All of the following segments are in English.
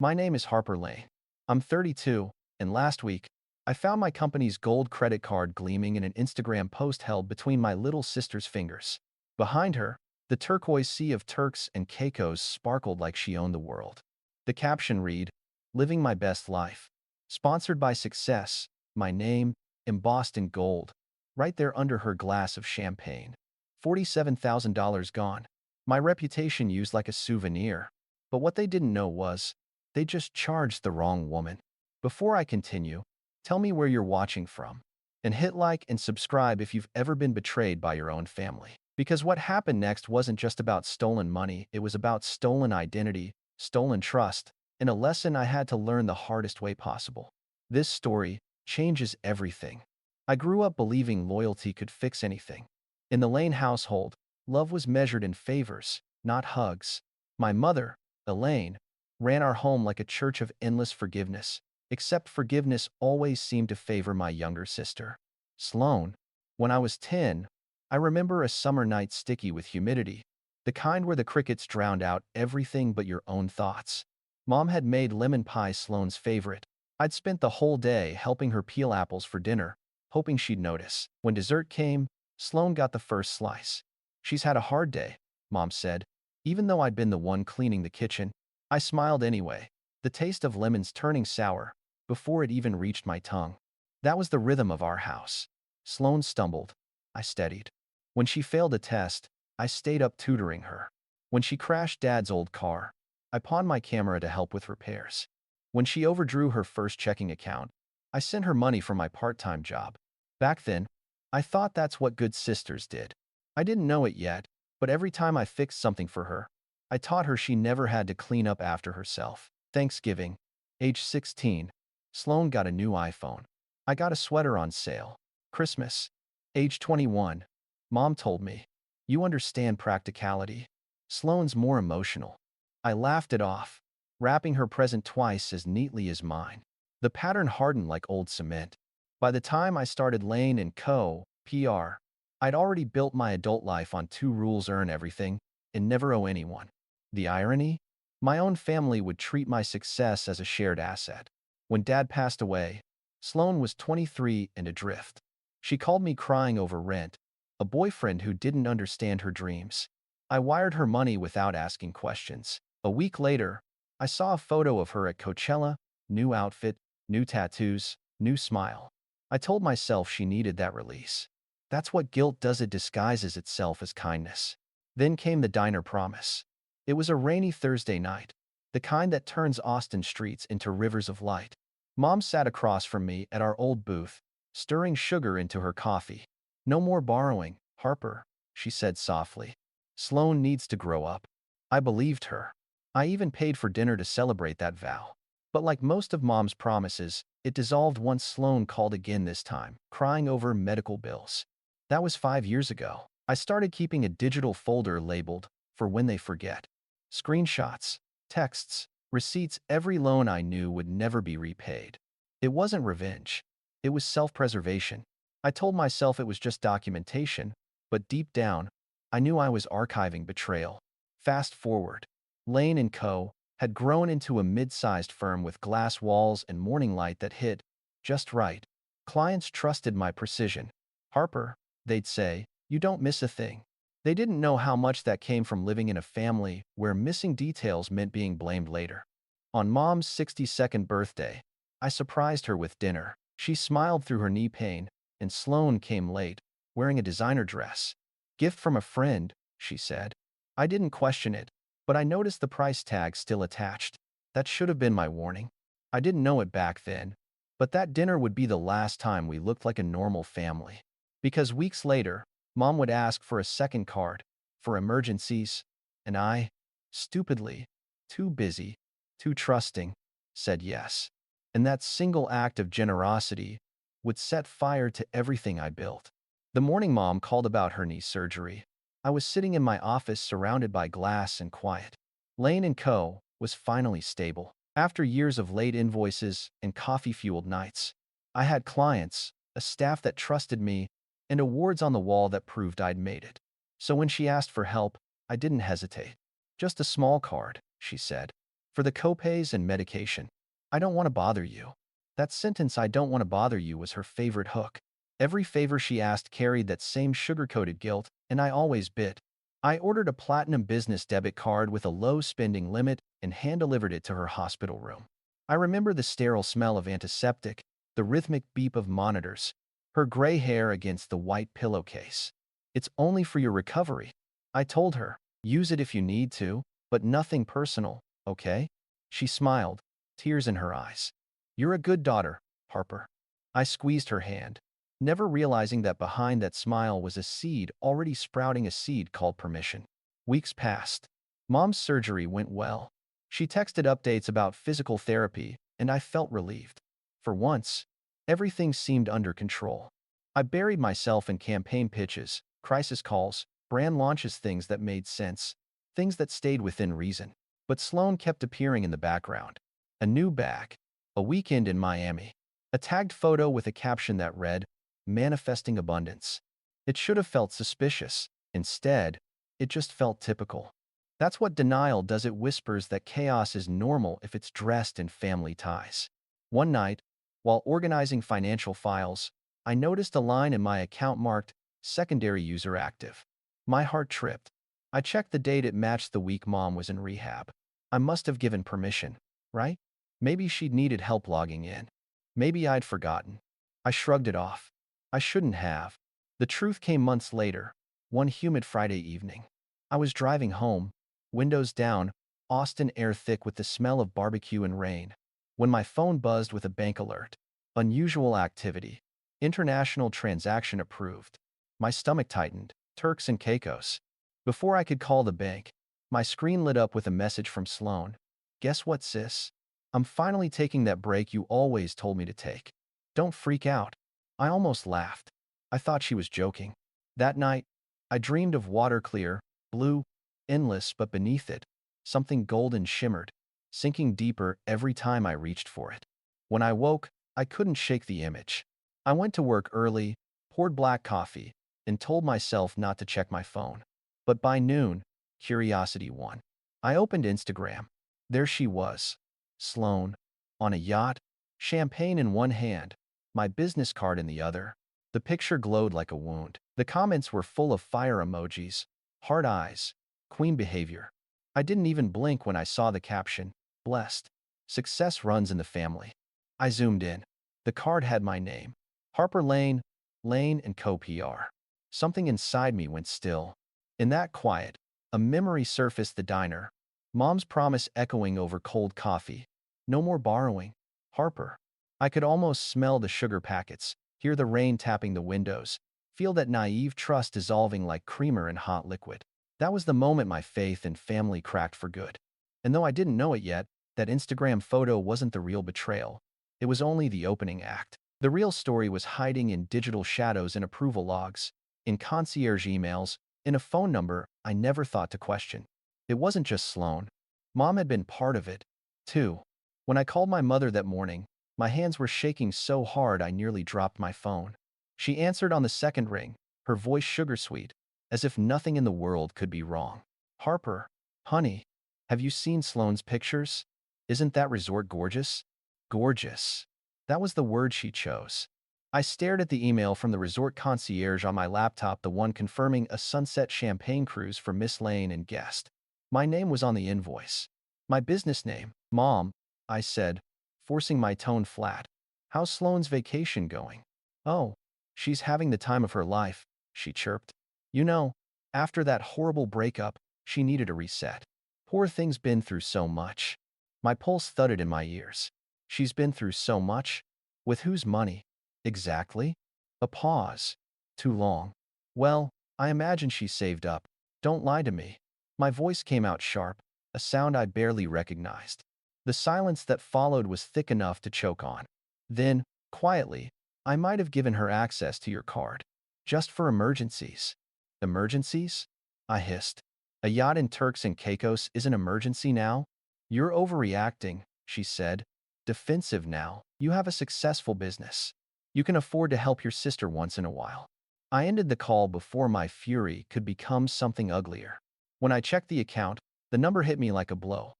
My name is Harper Lane. I'm 32, and last week, I found my company's gold credit card gleaming in an Instagram post held between my little sister's fingers. Behind her, the turquoise sea of Turks and Caicos sparkled like she owned the world. The caption read, "Living my best life." Sponsored by Success, my name, embossed in gold, right there under her glass of champagne. $47,000 gone. My reputation used like a souvenir. But what they didn't know was, they just charged the wrong woman. Before I continue, tell me where you're watching from. And hit like and subscribe if you've ever been betrayed by your own family. Because what happened next wasn't just about stolen money, it was about stolen identity, stolen trust, and a lesson I had to learn the hardest way possible. This story changes everything. I grew up believing loyalty could fix anything. In the Lane household, love was measured in favors, not hugs. My mother, Elaine, ran our home like a church of endless forgiveness, except forgiveness always seemed to favor my younger sister, Sloane. When I was 10, I remember a summer night sticky with humidity, the kind where the crickets drowned out everything but your own thoughts. Mom had made lemon pie, Sloane's favorite. I'd spent the whole day helping her peel apples for dinner, hoping she'd notice. When dessert came, Sloane got the first slice. "She's had a hard day," Mom said. Even though I'd been the one cleaning the kitchen, I smiled anyway, the taste of lemons turning sour before it even reached my tongue. That was the rhythm of our house. Sloane stumbled. I steadied. When she failed a test, I stayed up tutoring her. When she crashed Dad's old car, I pawned my camera to help with repairs. When she overdrew her first checking account, I sent her money for my part-time job. Back then, I thought that's what good sisters did. I didn't know it yet, but every time I fixed something for her, I taught her she never had to clean up after herself. Thanksgiving, age 16, Sloane got a new iPhone. I got a sweater on sale. Christmas, age 21, Mom told me, "You understand practicality." Sloane's more emotional. I laughed it off, wrapping her present twice as neatly as mine. The pattern hardened like old cement. By the time I started Lane & Co. PR, I'd already built my adult life on two rules: earn everything and never owe anyone. The irony? My own family would treat my success as a shared asset. When Dad passed away, Sloane was 23 and adrift. She called me crying over rent, a boyfriend who didn't understand her dreams. I wired her money without asking questions. A week later, I saw a photo of her at Coachella, new outfit, new tattoos, new smile. I told myself she needed that release. That's what guilt does, it disguises itself as kindness. Then came the diner promise. It was a rainy Thursday night, the kind that turns Austin streets into rivers of light. Mom sat across from me at our old booth, stirring sugar into her coffee. "No more borrowing, Harper," she said softly. "Sloane needs to grow up." I believed her. I even paid for dinner to celebrate that vow. But like most of Mom's promises, it dissolved once Sloane called again, this time, crying over medical bills. That was 5 years ago. I started keeping a digital folder labeled, "For when they forget." Screenshots, texts, receipts, every loan I knew would never be repaid. It wasn't revenge. It was self-preservation. I told myself it was just documentation, but deep down, I knew I was archiving betrayal. Fast forward. Lane & Co. had grown into a mid-sized firm with glass walls and morning light that hit just right. Clients trusted my precision. "Harper," they'd say, "you don't miss a thing." They didn't know how much that came from living in a family where missing details meant being blamed later. On Mom's 62nd birthday, I surprised her with dinner. She smiled through her knee pain, and Sloane came late, wearing a designer dress. "Gift from a friend," she said. I didn't question it, but I noticed the price tag still attached. That should have been my warning. I didn't know it back then, but that dinner would be the last time we looked like a normal family. Because weeks later, Mom would ask for a second card, for emergencies, and I, stupidly, too busy, too trusting, said yes. And that single act of generosity would set fire to everything I built. The morning Mom called about her knee surgery. I was sitting in my office surrounded by glass and quiet. Lane & Co. was finally stable. After years of late invoices and coffee-fueled nights, I had clients, a staff that trusted me, and awards on the wall that proved I'd made it. So when she asked for help, I didn't hesitate. "Just a small card," she said. For the copays and medication. I don't want to bother you. That sentence, "I don't want to bother you," was her favorite hook. Every favor she asked carried that same sugar-coated guilt, and I always bit. I ordered a platinum business debit card with a low spending limit and hand-delivered it to her hospital room. I remember the sterile smell of antiseptic, the rhythmic beep of monitors, her gray hair against the white pillowcase. "It's only for your recovery," I told her. "Use it if you need to, but nothing personal, okay?" She smiled, tears in her eyes. "You're a good daughter, Harper." I squeezed her hand, never realizing that behind that smile was a seed already sprouting, a seed called permission. Weeks passed. Mom's surgery went well. She texted updates about physical therapy, and I felt relieved. For once, everything seemed under control. I buried myself in campaign pitches, crisis calls, brand launches, things that made sense, things that stayed within reason. But Sloane kept appearing in the background. A new bag, a weekend in Miami, a tagged photo with a caption that read, "Manifesting abundance." It should have felt suspicious. Instead, it just felt typical. That's what denial does. It whispers that chaos is normal if it's dressed in family ties. One night, while organizing financial files, I noticed a line in my account marked secondary user active. My heart tripped. I checked the date. It matched the week Mom was in rehab. I must have given permission, right? Maybe she'd needed help logging in. Maybe I'd forgotten. I shrugged it off. I shouldn't have. The truth came months later, one humid Friday evening. I was driving home, windows down, Austin air thick with the smell of barbecue and rain, when my phone buzzed with a bank alert. Unusual activity. International transaction approved. My stomach tightened. Turks and Caicos. Before I could call the bank, my screen lit up with a message from Sloane. "Guess what, sis? I'm finally taking that break you always told me to take. Don't freak out." I almost laughed. I thought she was joking. That night, I dreamed of water, clear, blue, endless, but beneath it, something golden shimmered, sinking deeper every time I reached for it. When I woke, I couldn't shake the image. I went to work early, poured black coffee, and told myself not to check my phone. But by noon, curiosity won. I opened Instagram. There she was, Sloane, on a yacht, champagne in one hand, my business card in the other. The picture glowed like a wound. The comments were full of fire emojis, hard eyes, queen behavior. I didn't even blink when I saw the caption, "Blessed. Success runs in the family." I zoomed in. The card had my name, Harper Lane, Lane & Co. PR. Something inside me went still. In that quiet, a memory surfaced: the diner, Mom's promise echoing over cold coffee. No more borrowing. Harper. I could almost smell the sugar packets, hear the rain tapping the windows, feel that naive trust dissolving like creamer in hot liquid. That was the moment my faith in family cracked for good. And though I didn't know it yet, that Instagram photo wasn't the real betrayal. It was only the opening act. The real story was hiding in digital shadows, in approval logs, in concierge emails, in a phone number I never thought to question. It wasn't just Sloane. Mom had been part of it, too. When I called my mother that morning, my hands were shaking so hard I nearly dropped my phone. She answered on the second ring, her voice sugar-sweet, as if nothing in the world could be wrong. "Harper, honey, have you seen Sloane's pictures? Isn't that resort gorgeous?" Gorgeous. That was the word she chose. I stared at the email from the resort concierge on my laptop, the one confirming a sunset champagne cruise for Miss Lane and guest. My name was on the invoice. My business name. "Mom," I said, forcing my tone flat. "How's Sloane's vacation going?" "Oh, she's having the time of her life," she chirped. "You know, after that horrible breakup, she needed a reset. Poor thing's been through so much." My pulse thudded in my ears. She's been through so much? With whose money? Exactly? A pause. Too long. "Well, I imagine she saved up. Don't lie to me." My voice came out sharp, a sound I barely recognized. The silence that followed was thick enough to choke on. Then, quietly, "I might have given her access to your card. Just for emergencies." "Emergencies?" I hissed. "A yacht in Turks and Caicos is an emergency now?" "You're overreacting," she said. "Defensive now. You have a successful business. You can afford to help your sister once in a while." I ended the call before my fury could become something uglier. When I checked the account, the number hit me like a blow.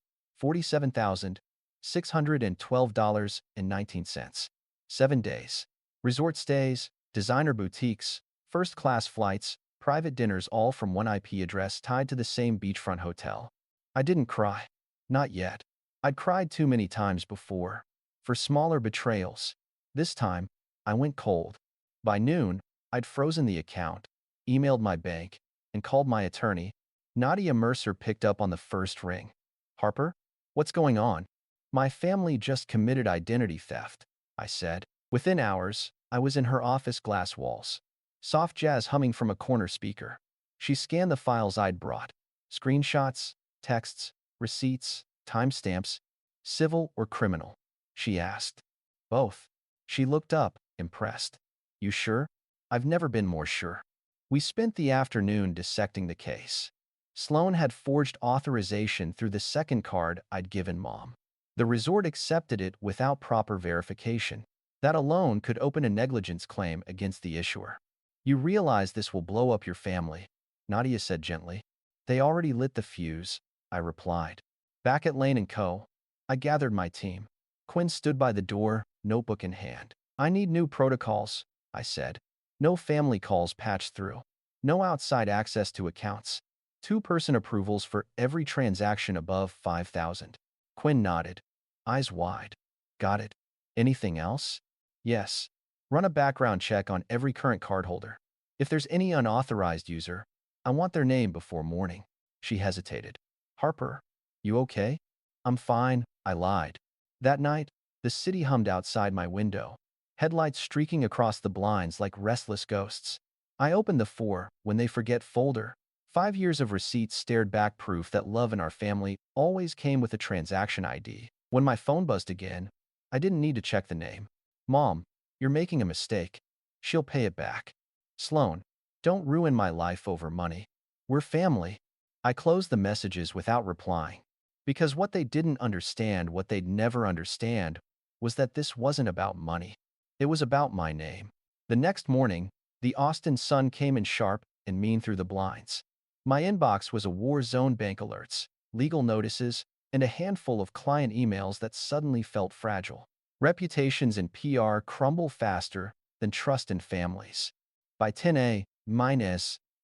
$47,612.19. 7 days. Resort stays, designer boutiques, first-class flights, private dinners all from one IP address tied to the same beachfront hotel. I didn't cry. Not yet. I'd cried too many times before. For smaller betrayals. This time, I went cold. By noon, I'd frozen the account, emailed my bank, and called my attorney. Nadia Mercer picked up on the first ring. Harper? What's going on? My family just committed identity theft, I said. Within hours, I was in her office glass walls. Soft jazz humming from a corner speaker. She scanned the files I'd brought. Screenshots, texts, receipts, timestamps. Civil or criminal? She asked. Both. She looked up, impressed. You sure? I've never been more sure. We spent the afternoon dissecting the case. Sloane had forged authorization through the second card I'd given Mom. The resort accepted it without proper verification. That alone could open a negligence claim against the issuer. You realize this will blow up your family, Nadia said gently. They already lit the fuse, I replied. Back at Lane & Co., I gathered my team. Quinn stood by the door, notebook in hand. I need new protocols, I said. No family calls patched through. No outside access to accounts. Two-person approvals for every transaction above 5,000. Quinn nodded, eyes wide. Got it. Anything else? Yes. Run a background check on every current cardholder. If there's any unauthorized user, I want their name before morning. She hesitated. Harper, you okay? I'm fine, I lied. That night, the city hummed outside my window, headlights streaking across the blinds like restless ghosts. I opened the when they forget folder. 5 years of receipts stared back proof that love in our family always came with a transaction ID. When my phone buzzed again, I didn't need to check the name. Mom, you're making a mistake. She'll pay it back. Sloane, don't ruin my life over money. We're family. I closed the messages without replying. Because what they didn't understand, what they'd never understand, was that this wasn't about money. It was about my name. The next morning, the Austin sun came in sharp and mean through the blinds. My inbox was a war zone, bank alerts, legal notices, and a handful of client emails that suddenly felt fragile. Reputations in PR crumble faster than trust in families. By 10 a.m,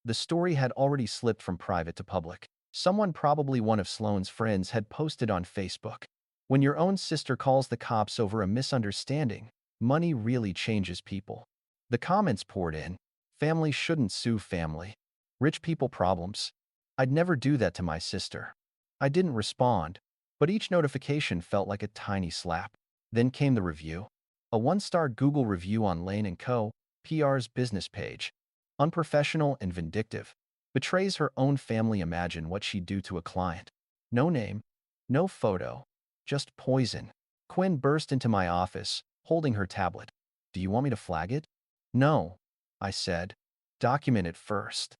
the story had already slipped from private to public. Someone, probably one of Sloane's friends, had posted on Facebook. When your own sister calls the cops over a misunderstanding, money really changes people. The comments poured in. Family shouldn't sue family. Rich people problems. I'd never do that to my sister. I didn't respond, but each notification felt like a tiny slap. Then came the review. A 1-star Google review on Lane & Co., PR's business page. Unprofessional and vindictive. Betrays her own family. Imagine what she'd do to a client. No name, no photo, just poison. Quinn burst into my office, holding her tablet. Do you want me to flag it? No, I said. Document it first.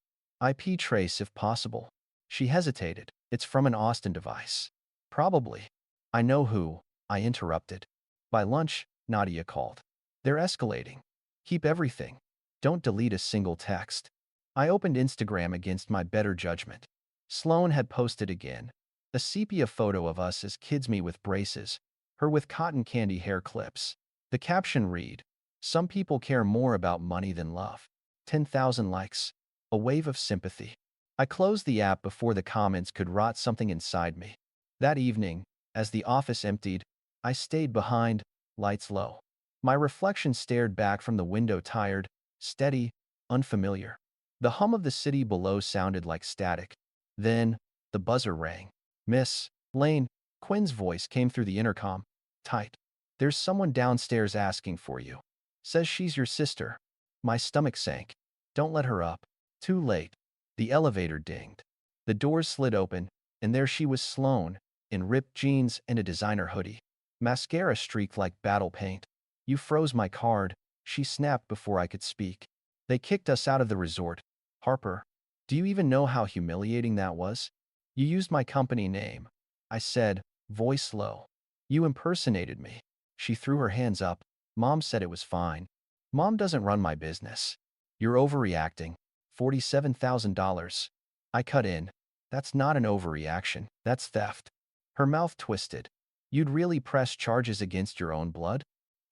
IP trace if possible. She hesitated. It's from an Austin device. Probably. I know who, I interrupted. By lunch, Nadia called. They're escalating. Keep everything. Don't delete a single text. I opened Instagram against my better judgment. Sloane had posted again. A sepia photo of us as kids, me with braces, her with cotton candy hair clips. The caption read, "Some people care more about money than love." 10,000 likes. A wave of sympathy. I closed the app before the comments could rot something inside me. That evening, as the office emptied, I stayed behind, lights low. My reflection stared back from the window, tired, steady, unfamiliar. The hum of the city below sounded like static. Then, the buzzer rang. Miss Lane, Quinn's voice came through the intercom. Tight. There's someone downstairs asking for you. Says she's your sister. My stomach sank. Don't let her up. Too late. The elevator dinged. The doors slid open, and there she was, Sloane, in ripped jeans and a designer hoodie. Mascara streaked like battle paint. You froze my card, she snapped before I could speak. They kicked us out of the resort. Harper, do you even know how humiliating that was? You used my company name, I said, voice low. You impersonated me. She threw her hands up. Mom said it was fine. Mom doesn't run my business. You're overreacting. $47,000. I cut in. That's not an overreaction. That's theft. Her mouth twisted. You'd really press charges against your own blood?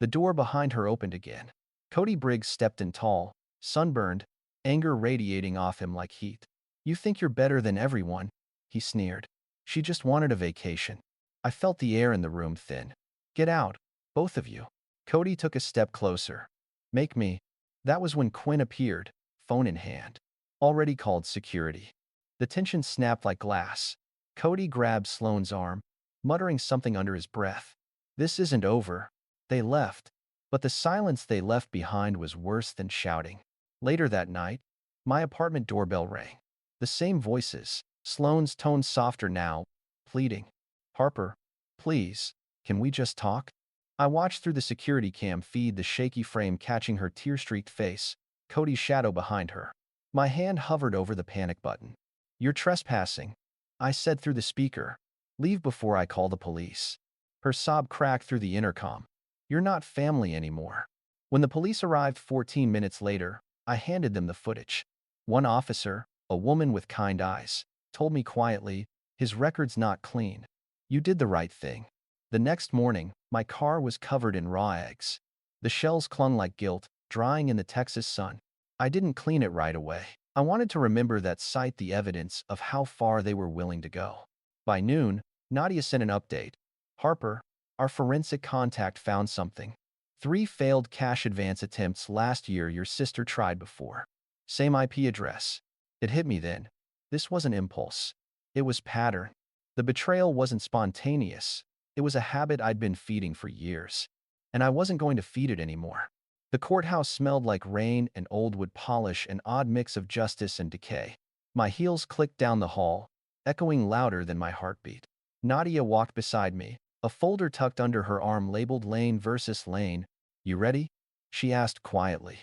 The door behind her opened again. Cody Briggs stepped in tall, sunburned, anger radiating off him like heat. You think you're better than everyone, he sneered. She just wanted a vacation. I felt the air in the room thin. Get out, both of you. Cody took a step closer. Make me. That was when Quinn appeared, phone in hand. Already called security. The tension snapped like glass. Cody grabbed Sloane's arm, muttering something under his breath. This isn't over. They left. But the silence they left behind was worse than shouting. Later that night, my apartment doorbell rang. The same voices, Sloane's tone softer now, pleading. Harper, please, can we just talk? I watched through the security cam feed, the shaky frame catching her tear-streaked face, Cody's shadow behind her. My hand hovered over the panic button. You're trespassing, I said through the speaker. Leave before I call the police. Her sob cracked through the intercom. You're not family anymore. When the police arrived 14 minutes later, I handed them the footage. One officer, a woman with kind eyes, told me quietly, his record's not clean. You did the right thing. The next morning, my car was covered in raw eggs. The shells clung like guilt, drying in the Texas sun. I didn't clean it right away. I wanted to remember that sight, the evidence of how far they were willing to go. By noon, Nadia sent an update. Harper, our forensic contact found something. 3 failed cash advance attempts last year your sister tried before. Same IP address. It hit me then. This wasn't impulse. It was pattern. The betrayal wasn't spontaneous. It was a habit I'd been feeding for years. And I wasn't going to feed it anymore. The courthouse smelled like rain and old wood polish, an odd mix of justice and decay. My heels clicked down the hall, echoing louder than my heartbeat. Nadia walked beside me, a folder tucked under her arm labeled Lane versus Lane. You ready? She asked quietly.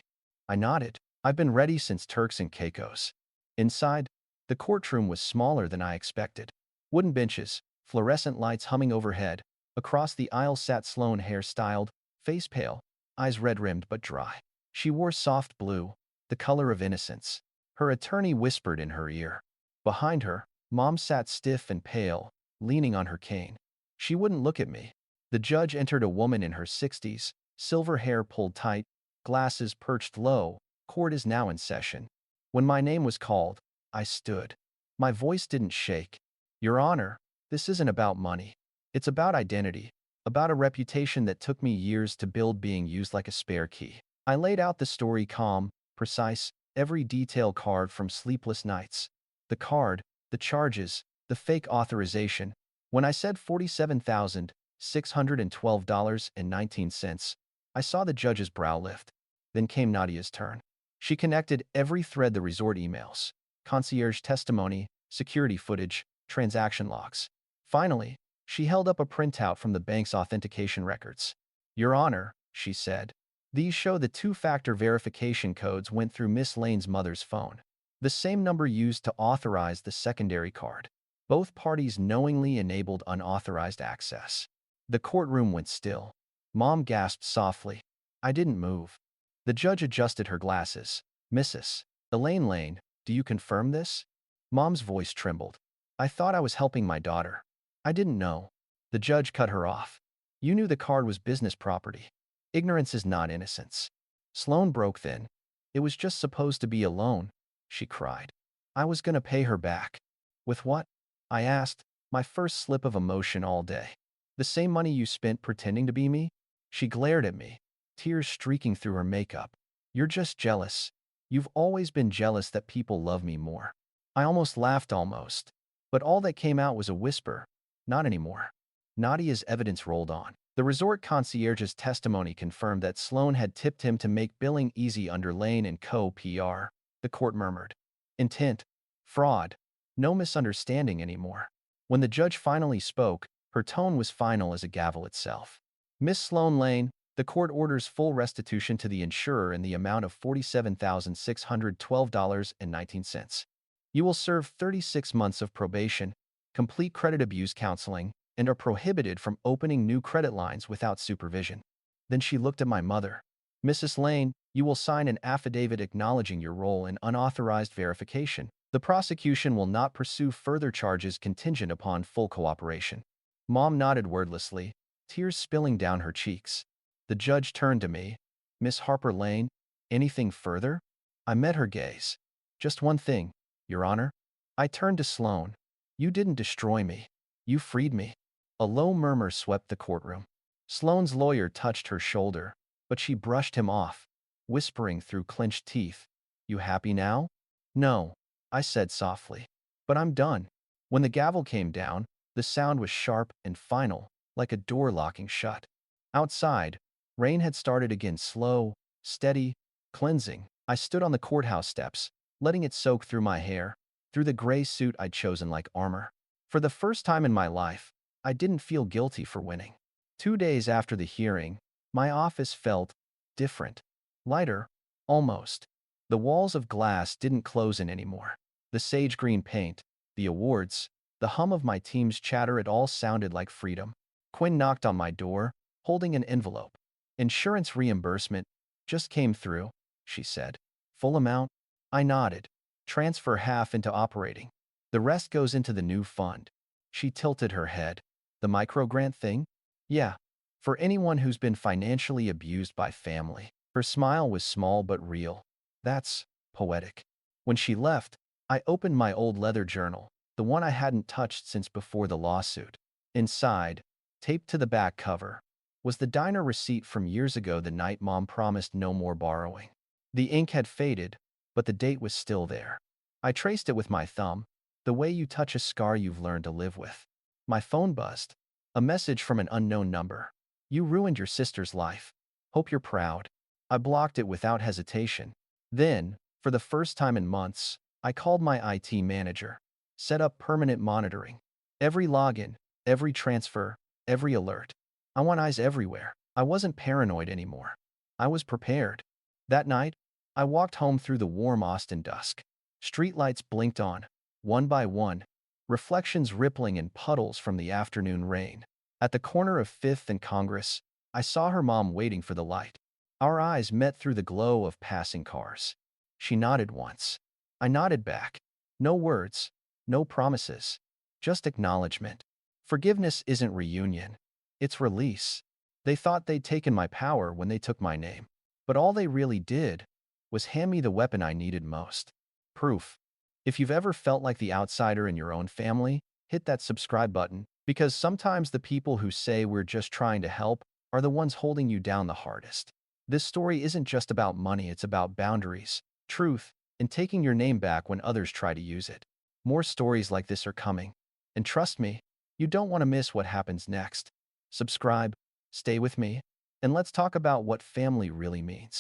I nodded. I've been ready since Turks and Caicos. Inside, the courtroom was smaller than I expected. Wooden benches, fluorescent lights humming overhead. Across the aisle sat Sloane, hair-styled, face pale, eyes red-rimmed but dry. She wore soft blue, the color of innocence. Her attorney whispered in her ear. Behind her, Mom sat stiff and pale, leaning on her cane. She wouldn't look at me. The judge entered, a woman in her 60s, silver hair pulled tight, glasses perched low. Court is now in session. When my name was called, I stood. My voice didn't shake. Your Honor, this isn't about money. It's about identity, about a reputation that took me years to build, being used like a spare key. I laid out the story, calm, precise, every detail carved from sleepless nights. The card, the charges, the fake authorization. When I said $47,612.19, I saw the judge's brow lift. Then came Nadia's turn. She connected every thread: the resort emails, concierge testimony, security footage, transaction logs. Finally, she held up a printout from the bank's authentication records. Your Honor, she said, these show the 2-factor verification codes went through Miss Lane's mother's phone. The same number used to authorize the secondary card. Both parties knowingly enabled unauthorized access. The courtroom went still. Mom gasped softly. I didn't move. The judge adjusted her glasses. Mrs. Elaine Lane, do you confirm this? Mom's voice trembled. I thought I was helping my daughter. I didn't know. The judge cut her off. You knew the card was business property. Ignorance is not innocence. Sloane broke then. It was just supposed to be a loan, she cried. I was gonna pay her back. With what? I asked, my first slip of emotion all day. The same money you spent pretending to be me? She glared at me, tears streaking through her makeup. You're just jealous. You've always been jealous that people love me more. I almost laughed, almost. But all that came out was a whisper. Not anymore. Nadia's evidence rolled on. The resort concierge's testimony confirmed that Sloane had tipped him to make billing easy under Lane & Co. PR. The court murmured. Intent. Fraud. No misunderstanding anymore. When the judge finally spoke, her tone was final as a gavel itself. Miss Sloane Lane, the court orders full restitution to the insurer in the amount of $47,612.19. You will serve 36 months of probation, complete credit abuse counseling, and are prohibited from opening new credit lines without supervision. Then she looked at my mother. Mrs. Lane, you will sign an affidavit acknowledging your role in unauthorized verification. The prosecution will not pursue further charges contingent upon full cooperation. Mom nodded wordlessly, tears spilling down her cheeks. The judge turned to me. Miss Harper Lane, anything further? I met her gaze. Just one thing, Your Honor. I turned to Sloane. You didn't destroy me. You freed me. A low murmur swept the courtroom. Sloane's lawyer touched her shoulder, but she brushed him off, whispering through clenched teeth. You happy now? No, I said softly. But I'm done. When the gavel came down, the sound was sharp and final, like a door locking shut. Outside, rain had started again, slow, steady, cleansing. I stood on the courthouse steps, letting it soak through my hair, through the gray suit I'd chosen like armor. For the first time in my life, I didn't feel guilty for winning. 2 days after the hearing, my office felt different, lighter, almost. The walls of glass didn't close in anymore. The sage green paint, the awards, the hum of my team's chatter, it all sounded like freedom. Quinn knocked on my door, holding an envelope. Insurance reimbursement just came through, she said. Full amount? I nodded. Transfer half into operating. The rest goes into the new fund. She tilted her head. The microgrant thing? Yeah. For anyone who's been financially abused by family. Her smile was small but real. That's poetic. When she left, I opened my old leather journal, the one I hadn't touched since before the lawsuit. Inside, taped to the back cover, was the diner receipt from years ago, the night Mom promised no more borrowing. The ink had faded, but the date was still there. I traced it with my thumb, the way you touch a scar you've learned to live with. My phone buzzed. A message from an unknown number. You ruined your sister's life. Hope you're proud. I blocked it without hesitation. Then, for the first time in months, I called my IT manager. Set up permanent monitoring. Every login, every transfer, every alert. I want eyes everywhere. I wasn't paranoid anymore. I was prepared. That night, I walked home through the warm Austin dusk. Streetlights blinked on, one by one, reflections rippling in puddles from the afternoon rain. At the corner of 5th and Congress, I saw her mom waiting for the light. Our eyes met through the glow of passing cars. She nodded once. I nodded back. No words, no promises, just acknowledgement. Forgiveness isn't reunion. It's release. They thought they'd taken my power when they took my name. But all they really did was hand me the weapon I needed most. Proof. If you've ever felt like the outsider in your own family, hit that subscribe button, because sometimes the people who say we're just trying to help are the ones holding you down the hardest. This story isn't just about money, it's about boundaries, truth, and taking your name back when others try to use it. More stories like this are coming. And trust me, you don't want to miss what happens next. Subscribe, stay with me, and let's talk about what family really means.